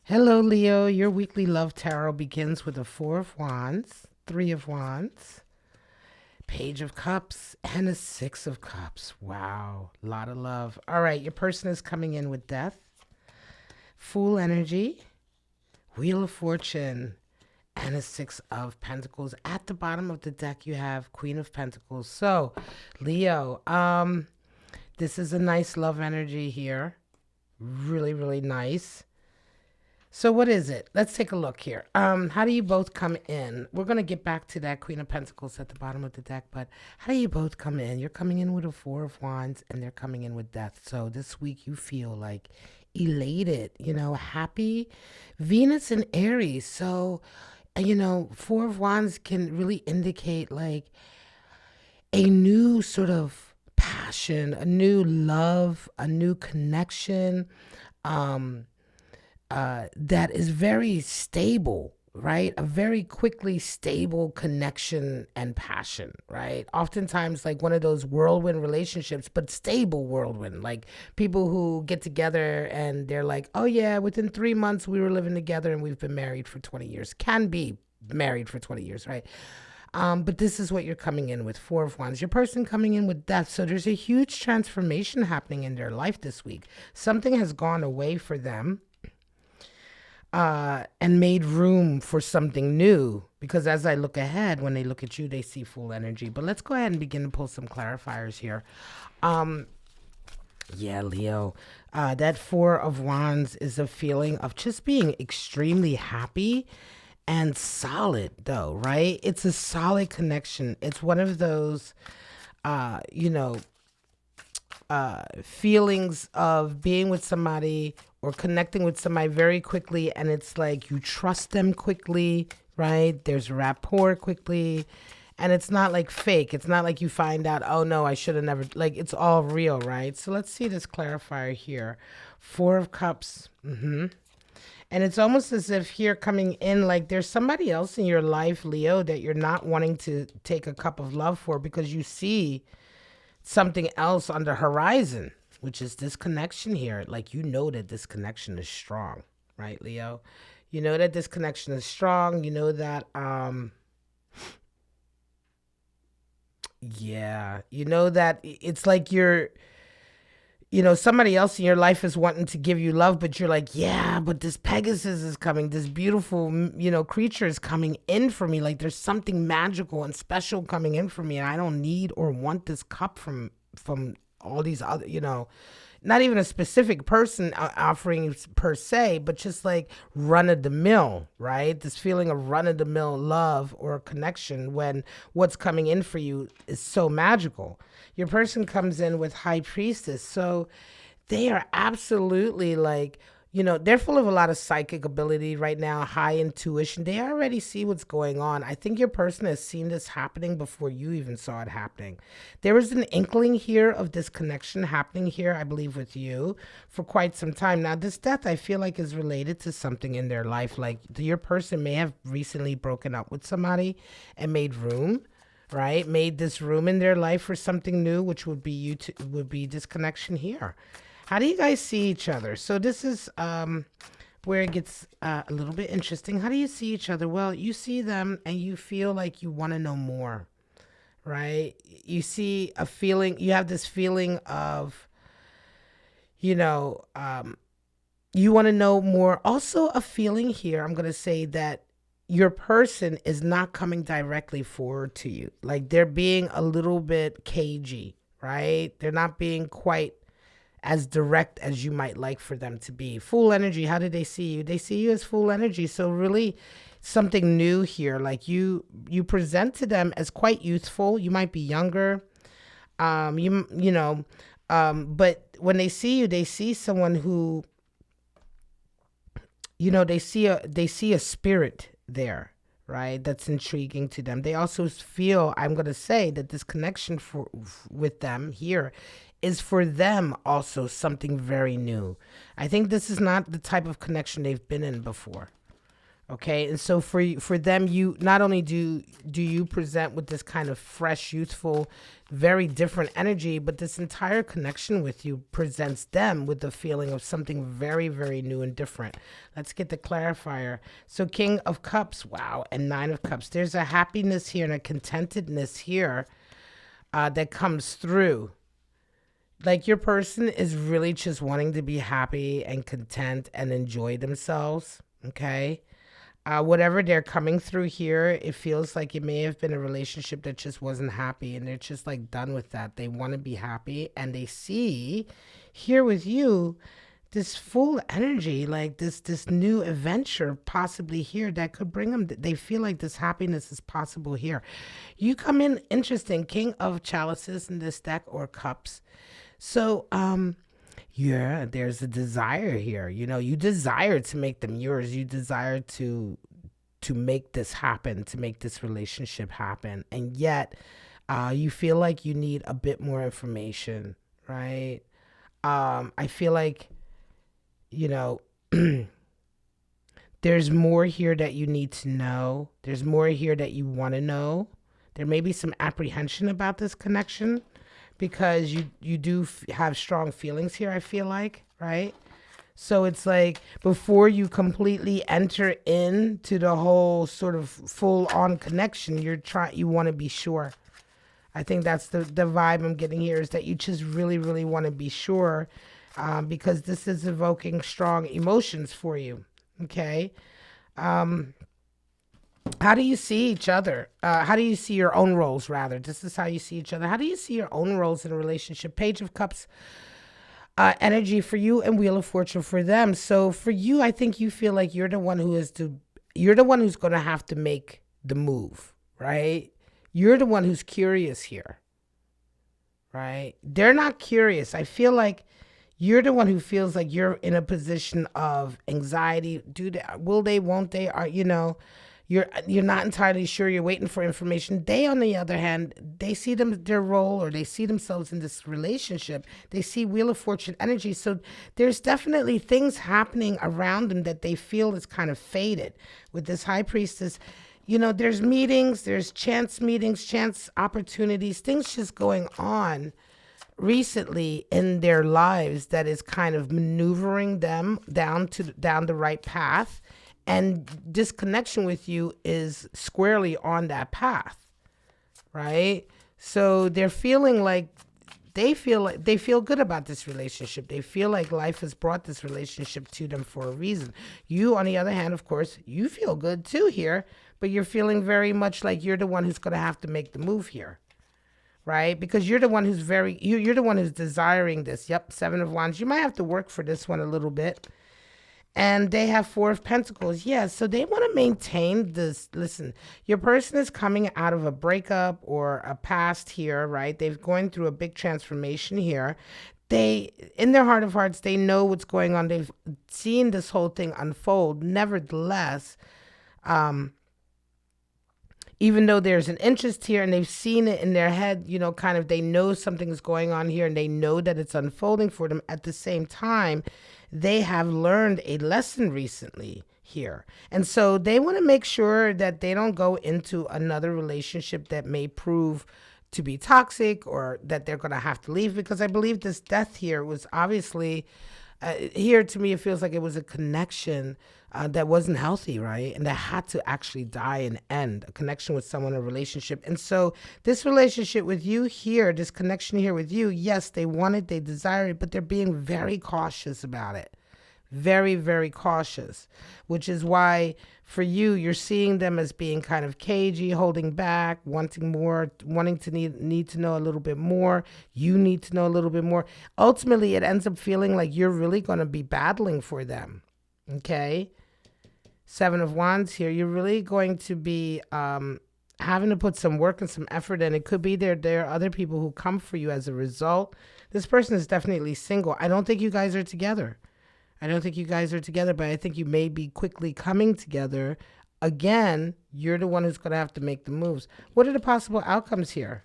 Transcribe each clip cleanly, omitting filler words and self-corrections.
Hello, Leo. Your weekly love tarot begins with a Four of Wands, Three of Wands, Page of Cups, and a Six of Cups. Wow, a lot of love. All right, your person is coming in with Death, Fool energy, Wheel of Fortune, and a Six of Pentacles. At the bottom of the deck, you have Queen of Pentacles. So, Leo, this is a nice love energy here. Really, really nice. So what is it? Let's take a look here. How do you both come in? We're going to get back to that Queen of Pentacles at the bottom of the deck, but how do you both come in? You're coming in with a Four of Wands and they're coming in with Death. So this week you feel like elated, happy. Venus and Aries. So, Four of Wands can really indicate like a new sort of passion, a new love, a new connection. That is very stable, right? A very quickly stable connection and passion, right? Oftentimes, like one of those whirlwind relationships, but stable whirlwind, like people who get together and they're like, oh, yeah, within 3 months we were living together and we've been married for 20 years. Can be married for 20 years, right? But this is what you're coming in with, Four of Wands. Your person coming in with Death. So there's a huge transformation happening in their life this week. Something has gone away for them. And made room for something new, because as I look ahead, when they look at you, they see Fool energy. But let's go ahead and begin to pull some clarifiers here. Yeah, Leo, that Four of Wands is a feeling of just being extremely happy and solid, though, right? It's a solid connection. It's one of those, feelings of being with somebody or connecting with somebody very quickly, and it's like you trust them quickly, right? There's rapport quickly, and it's not like fake. It's not like you find out, oh no, I should have never, like it's all real, right? So let's see this clarifier here. Four of Cups. And it's almost as if here coming in, like there's somebody else in your life, Leo, that you're not wanting to take a cup of love for because you see something else on the horizon, which is this connection here. Like, that this connection is strong, right, Leo? You know that this connection is strong. You know that, yeah, you know that it's like somebody else in your life is wanting to give you love, but you're like, yeah, but this Pegasus is coming. This beautiful, creature is coming in for me. Like there's something magical and special coming in for me. And I don't need or want this cup from all these other, not even a specific person offering per se, but just like run of the mill, right? This feeling of run of the mill love or connection when what's coming in for you is so magical. Your person comes in with High Priestess. So they are absolutely like, they're full of a lot of psychic ability right now, high intuition. They already see what's going on. I think your person has seen this happening before you even saw it happening. There was an inkling here of this connection happening here, I believe, with you for quite some time. Now, this death, I feel like, is related to something in their life. Like your person may have recently broken up with somebody and made room, right? Made this room in their life for something new, which would be would be this connection here. How do you guys see each other? So this is where it gets a little bit interesting. How do you see each other? Well, you see them and you feel like you want to know more, right? You see a feeling, you have this feeling of, you want to know more. Also a feeling here, I'm going to say that your person is not coming directly forward to you. Like they're being a little bit cagey, right? They're not being quite as direct as you might like for them to be. Fool energy, how do they see you? They see you as Fool energy. So really something new here. Like you present to them as quite youthful. You might be younger. But when they see you, they see someone who, they see a spirit there, right? That's intriguing to them. They also feel, I'm going to say that this connection with them here is for them also something very new. I think this is not the type of connection they've been in before. Okay, and so for them, you not only do you present with this kind of fresh, youthful, very different energy, but this entire connection with you presents them with the feeling of something very, very new and different. Let's get the clarifier. So King of Cups, wow, and Nine of Cups. There's a happiness here and a contentedness here that comes through. Like your person is really just wanting to be happy and content and enjoy themselves. Okay. Whatever they're coming through here, it feels like it may have been a relationship that just wasn't happy and they're just like done with that. They want to be happy and they see here with you this full energy, like this new adventure possibly here that could bring them. They feel like this happiness is possible here. You come in interesting, King of Chalices in this deck, or Cups. So, yeah, there's a desire here. You know, you desire to make them yours. You desire to make this happen, to make this relationship happen. And yet, you feel like you need a bit more information, right? I feel like, you know, there's more here that you need to know. There's more here that you want to know. There may be some apprehension about this connection, because you do have strong feelings here, I feel like, right? So it's like before you completely enter into the whole sort of full-on connection, you want to be sure. I think that's the vibe I'm getting here, is that you just really, really want to be sure, because this is evoking strong emotions for you, okay? How do you see each other? How do you see your own roles, rather? This is how you see each other. How do you see your own roles in a relationship? Page of Cups energy for you and Wheel of Fortune for them. So for you, I think you feel like you're the one who's going to have to make the move, right? You're the one who's curious here, right? They're not curious. I feel like you're the one who feels like you're in a position of anxiety. Will they, won't they? You're not entirely sure. You're waiting for information. They, on the other hand, they see their role, or they see themselves in this relationship. They see Wheel of Fortune energy. So there's definitely things happening around them that they feel is kind of faded. With this High Priestess, you know, there's meetings, there's chance meetings, chance opportunities, things just going on recently in their lives that is kind of maneuvering them down the right path. And this connection with you is squarely on that path, right? So they're feeling like they feel good about this relationship. They feel like life has brought this relationship to them for a reason. You, on the other hand, of course, you feel good too here, but you're feeling very much like you're the one who's going to have to make the move here, right? Because you're the one who's you're the one who's desiring this. Yep, Seven of Wands. You might have to work for this one a little bit. And they have Four of Pentacles. Yeah, so they want to maintain this. Listen, your person is coming out of a breakup or a past here, right? They've going through a big transformation here. They, in their heart of hearts, they know what's going on. They've seen this whole thing unfold. Nevertheless, even though there's an interest here and they've seen it in their head, you know, kind of they know something is going on here and they know that it's unfolding for them. At the same time, they have learned a lesson recently here. And so they want to make sure that they don't go into another relationship that may prove to be toxic, or that they're going to have to leave, because I believe this death here was obviously, here to me, it feels like it was a connection that wasn't healthy, right? And that had to actually die and end, a connection with someone, a relationship. And so this relationship with you here, this connection here with you, yes, they want it, they desire it, but they're being very cautious about it. Very, very cautious, which is why for you, you're seeing them as being kind of cagey, holding back, wanting more, wanting to need to know a little bit more. You need to know a little bit more. Ultimately, it ends up feeling like you're really going to be battling for them. Okay? Seven of Wands here. You're really going to be having to put some work and some effort in. It could be there are other people who come for you as a result. This person is definitely single. I don't think you guys are together. I don't think you guys are together, but I think you may be quickly coming together. Again, you're the one who's going to have to make the moves. What are the possible outcomes here?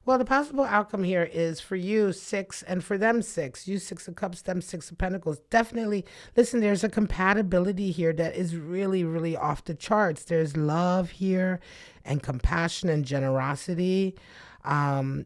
Well, the possible outcome here is for you 6 and for them 6. You 6 of Cups, them 6 of Pentacles. Definitely, listen, there's a compatibility here that is really, really off the charts. There's love here and compassion and generosity,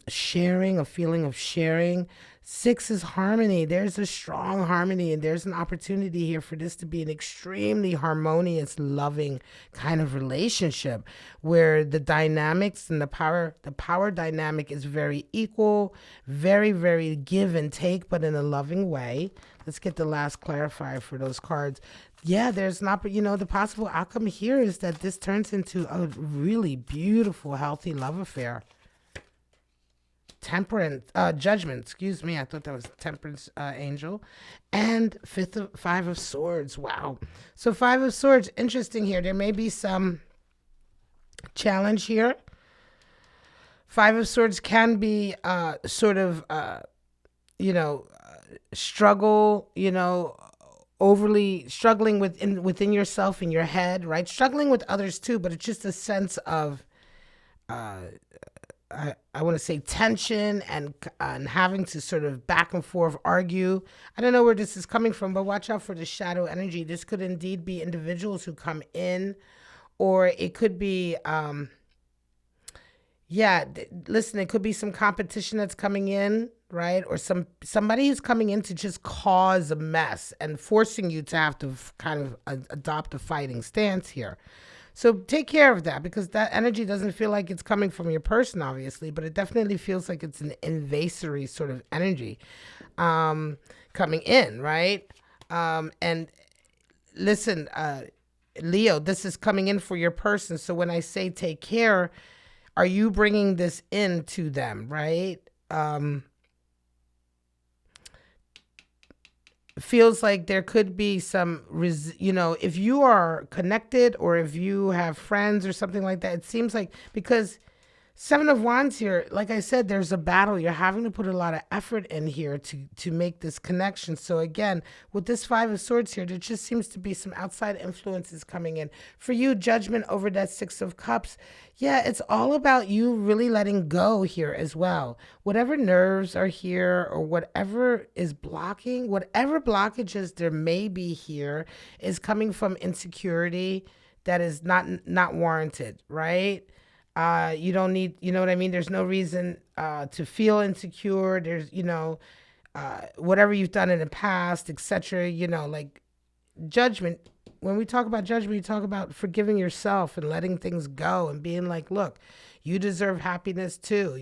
sharing, a feeling of sharing. 6 is harmony. There's a strong harmony, and there's an opportunity here for this to be an extremely harmonious, loving kind of relationship where the dynamics and the power dynamic is very equal, very, very give and take, but in a loving way. Let's get the last clarifier for those cards. Yeah, there's not, the possible outcome here is that this turns into a really beautiful, healthy love affair. Judgment, excuse me. I thought that was Temperance angel. And 5 of Swords. Wow. So 5 of Swords, interesting here. There may be some challenge here. 5 of Swords can be struggle, overly struggling within yourself, in your head, right? Struggling with others too, but it's just a sense of I want to say tension and having to sort of back and forth argue. I don't know where this is coming from, but watch out for the shadow energy. This could indeed be individuals who come in, or it could be, listen, it could be some competition that's coming in, right? Or somebody who's coming in to just cause a mess and forcing you to have to kind of adopt a fighting stance here. So take care of that, because that energy doesn't feel like it's coming from your person, obviously, but it definitely feels like it's an invasory sort of energy coming in, right? And listen, Leo, this is coming in for your person. So when I say take care, are you bringing this in to them, right? Feels like there could be some, if you are connected or if you have friends or something like that, it seems like, because 7 of Wands here, like I said, there's a battle. You're having to put a lot of effort in here to make this connection. So again, with this 5 of Swords here, there just seems to be some outside influences coming in. For you, judgment over that 6 of Cups. Yeah, it's all about you really letting go here as well. Whatever nerves are here or whatever is blocking, whatever blockages there may be here is coming from insecurity that is not warranted, right? You don't need, you know what I mean? There's no reason to feel insecure. There's, whatever you've done in the past, etc. Like judgment. When we talk about judgment, we talk about forgiving yourself and letting things go and being like, look, you deserve happiness too,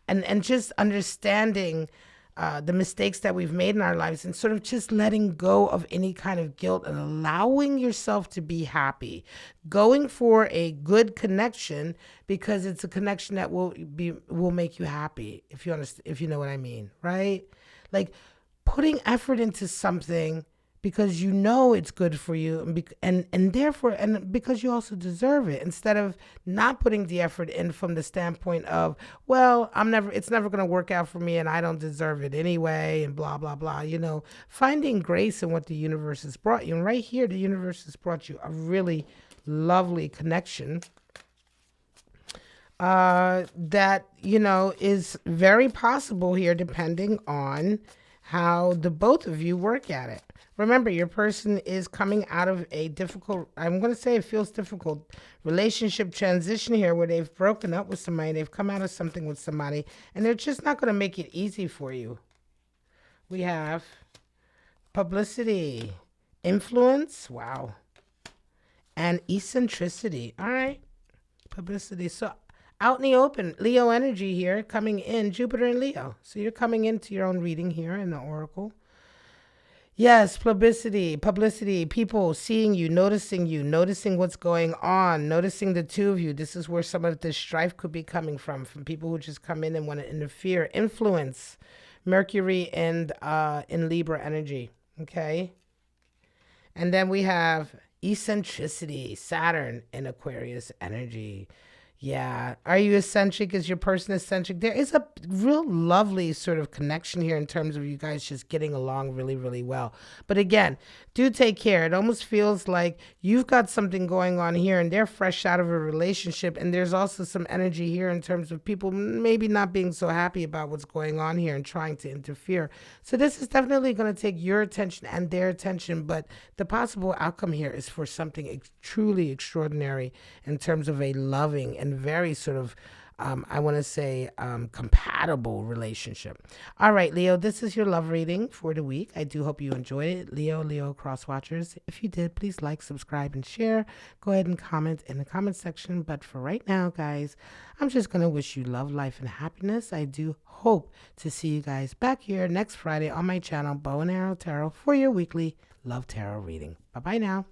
and just understanding the mistakes that we've made in our lives and sort of just letting go of any kind of guilt and allowing yourself to be happy, going for a good connection because it's a connection that will make you happy, if you understand, if you know what I mean, right? Like putting effort into something because it's good for you and therefore because you also deserve it, instead of not putting the effort in from the standpoint of, well, it's never going to work out for me and I don't deserve it anyway and blah blah blah. Finding grace in what the universe has brought you. And right here, the universe has brought you a really lovely connection that is very possible here, depending on how the both of you work at it. Remember, your person is coming out of a difficult, I'm going to say it feels difficult, relationship transition here, where they've broken up with somebody, they've come out of something with somebody, and they're just not going to make it easy for you. We have publicity, influence, wow, and eccentricity. All right, publicity. So out in the open, Leo energy here coming in, Jupiter and Leo. So you're coming into your own reading here in the Oracle. Yes, publicity, people seeing you, noticing what's going on, noticing the two of you. This is where some of this strife could be coming from people who just come in and want to interfere. Influence, Mercury and in Libra energy, okay? And then we have eccentricity, Saturn in Aquarius energy. Yeah. Are you eccentric? Is your person eccentric? There is a real lovely sort of connection here in terms of you guys just getting along really, really well. But again, do take care. It almost feels like you've got something going on here and they're fresh out of a relationship. And there's also some energy here in terms of people maybe not being so happy about what's going on here and trying to interfere. So this is definitely going to take your attention and their attention. But the possible outcome here is for something truly extraordinary in terms of a loving and very sort of I want to say compatible relationship. All right, Leo, this is your love reading for the week. I do hope you enjoyed it. Leo cross watchers. If you did, please like, subscribe, and share. Go ahead and comment in the comment section. But for right now, guys, I'm just going to wish you love, life, and happiness. I do hope to see you guys back here next Friday on my channel, Bow and Arrow Tarot, for your weekly love tarot reading. Bye-bye now.